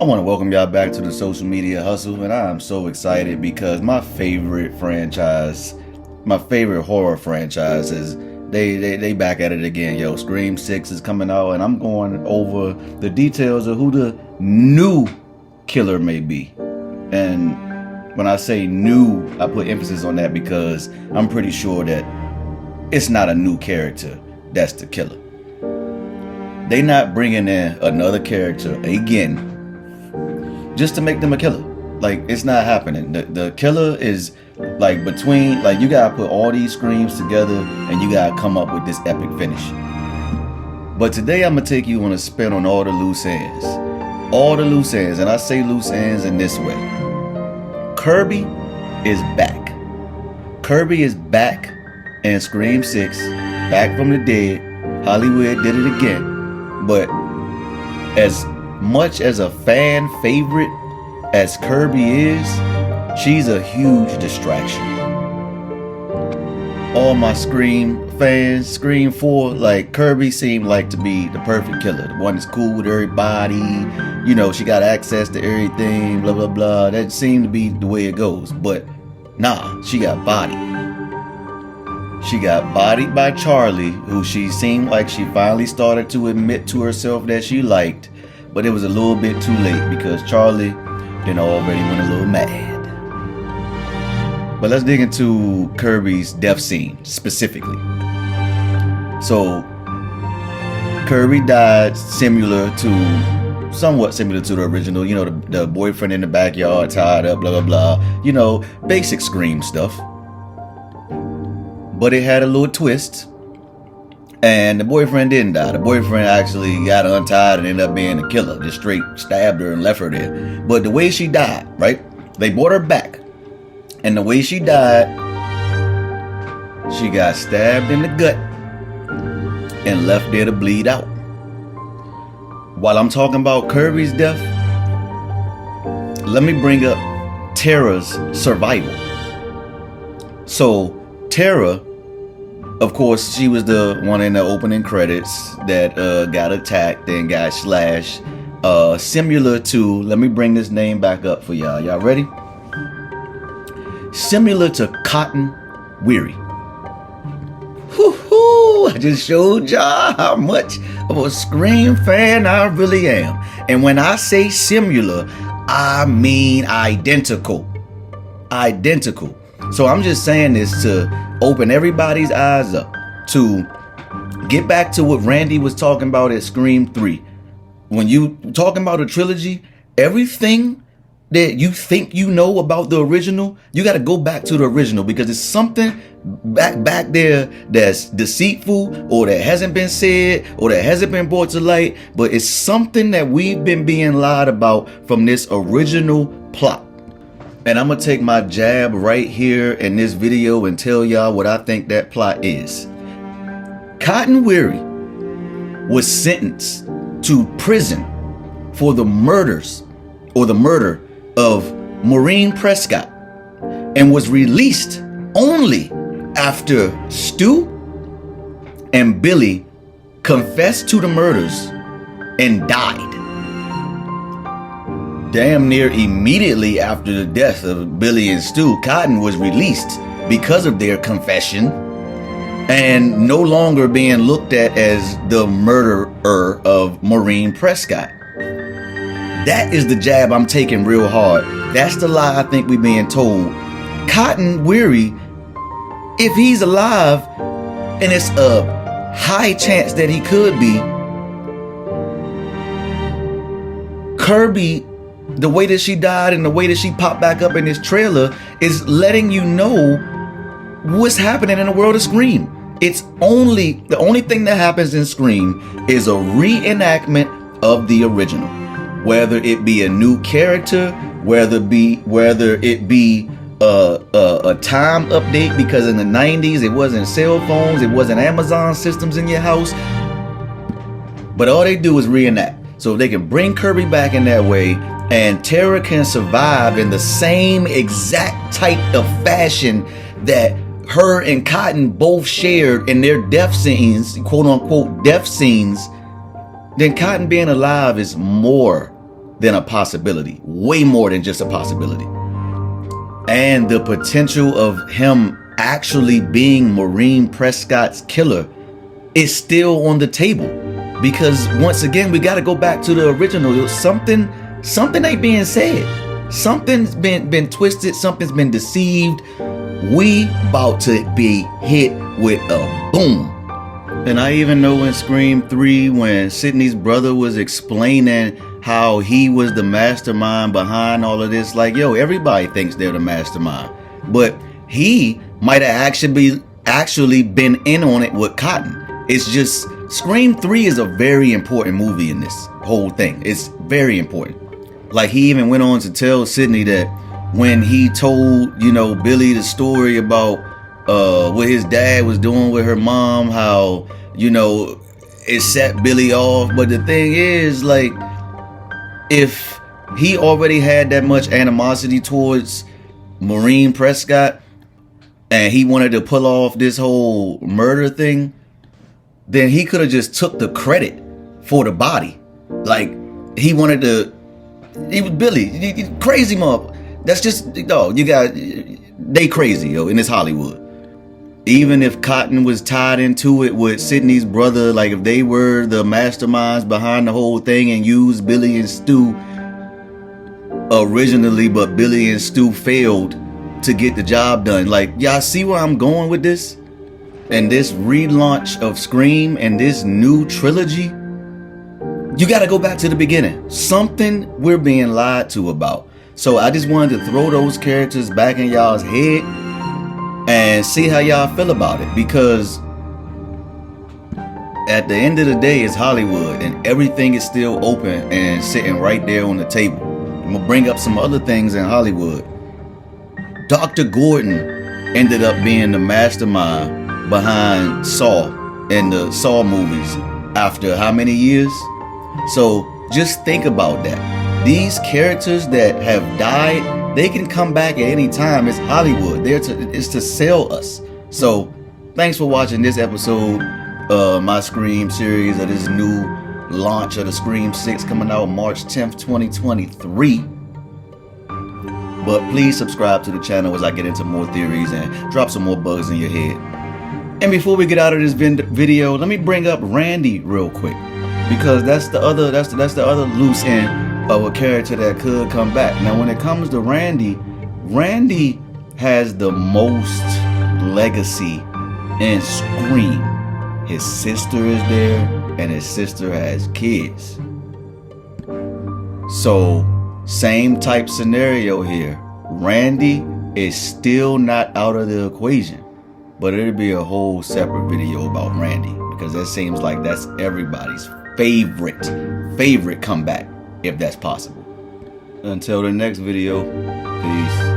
I want to welcome y'all back to the social media hustle, and I am so excited because my favorite horror franchise is they back at it again. Yo, Scream 6 is coming out, and I'm going over the details of who the new killer may be. And when I say new, I put emphasis on that because I'm pretty sure that it's not a new character that's the killer. They not bringing in another character again just to make them a killer. Like, it's not happening. The killer is like between, like, you gotta put all these screams together and you gotta come up with this epic finish. But today I'm gonna take you on a spin on all the loose ends. All the loose ends, and I say loose ends in this way. Kirby is back. Kirby is back in Scream 6, back from the dead. Hollywood did it again. But as much as a fan favorite as Kirby is, she's a huge distraction. All my Scream fans, Scream 4, like, Kirby seemed like to be the perfect killer. The one that's cool with everybody, you know, she got access to everything, blah, blah, blah. That seemed to be the way it goes. But nah, she got bodied. She got bodied by Charlie, who she seemed like she finally started to admit to herself that she liked. But it was a little bit too late because Charlie then already went a little mad. But let's dig into Kirby's death scene specifically. So Kirby died somewhat similar to the original. You know, the boyfriend in the backyard tied up, blah, blah, blah. You know, basic Scream stuff. But it had a little twist. And the boyfriend didn't die. The boyfriend actually got untied and ended up being the killer. Just straight stabbed her and left her there. But the way she died, right? They brought her back. And the way she died, she got stabbed in the gut and left there to bleed out. While I'm talking about Kirby's death, let me bring up Tara's survival. So Tara, of course, she was the one in the opening credits that got attacked and got slashed. Similar to, let me bring this name back up for y'all. Y'all ready? Similar to Cotton Weary. Whoo-hoo! I just showed y'all how much of a Scream fan I really am. And when I say similar, I mean identical. Identical. So I'm just saying this to open everybody's eyes up, to get back to what Randy was talking about at Scream 3. When you talking about a trilogy, everything that you think you know about the original, you got to go back to the original because it's something back there that's deceitful or that hasn't been said or that hasn't been brought to light, but it's something that we've been being lied about from this original plot. And I'm going to take my jab right here in this video and tell y'all what I think that plot is. Cotton Weary was sentenced to prison for the murders or the murder of Maureen Prescott and was released only after Stu and Billy confessed to the murders and died. Damn near immediately after the death of Billy and Stu, Cotton was released because of their confession and no longer being looked at as the murderer of Maureen Prescott. That is the jab I'm taking real hard. That's the lie I think we're being told. Cotton Weary, if he's alive, and it's a high chance that he could be, Kirby, the way that she died and the way that she popped back up in this trailer is letting you know what's happening in the world of Scream. The only thing that happens in Scream is a reenactment of the original. Whether it be a new character, whether it be a time update, because in the 90s it wasn't cell phones, it wasn't Amazon systems in your house. But all they do is reenact. So if they can bring Kirby back in that way, and Tara can survive in the same exact type of fashion that her and Cotton both shared in their death scenes, quote unquote death scenes, then Cotton being alive is more than a possibility. Way more than just a possibility. And the potential of him actually being Maureen Prescott's killer is still on the table. Because once again, we got to go back to the original. Something ain't being said. Something's been twisted. Something's been deceived. We about to be hit with a boom. And I even know in Scream 3, when Sydney's brother was explaining how he was the mastermind behind all of this, like, yo, everybody thinks they're the mastermind, but he might have actually been in on it with Cotton. It's just, Scream 3 is a very important movie in this whole thing. It's very important. Like, he even went on to tell Sydney that when he told, Billy the story about what his dad was doing with her mom, how, it set Billy off. But the thing is, like, if he already had that much animosity towards Maureen Prescott and he wanted to pull off this whole murder thing, then he could have just took the credit for the body. Like, he was Billy, crazy mother. That's just, they crazy, yo, and it's Hollywood. Even if Cotton was tied into it with Sydney's brother, like if they were the masterminds behind the whole thing and used Billy and Stu originally, but Billy and Stu failed to get the job done. Like, y'all see where I'm going with this? And this relaunch of Scream and this new trilogy, you got to go back to the beginning. Something we're being lied to about. So I just wanted to throw those characters back in y'all's head and see how y'all feel about it, because at the end of the day, it's Hollywood and everything is still open and sitting right there on the table. I'm gonna bring up some other things in Hollywood. Dr. Gordon ended up being the mastermind behind Saw and the Saw movies after how many years? So just think about that. These characters that have died, they can come back at any time. It's Hollywood. It's to sell us. So thanks for watching this episode of my Scream series, of this new launch of the Scream 6 coming out March 10th, 2023. But please subscribe to the channel as I get into more theories and drop some more bugs in your head. And before we get out of this video, let me bring up Randy real quick, because that's the other loose end of a character that could come back. Now, when it comes to Randy has the most legacy in Scream. His sister is there, and his sister has kids. So, same type scenario here. Randy is still not out of the equation, but it'll be a whole separate video about Randy, because that seems like that's everybody's favorite comeback, if that's possible. Until the next video, peace.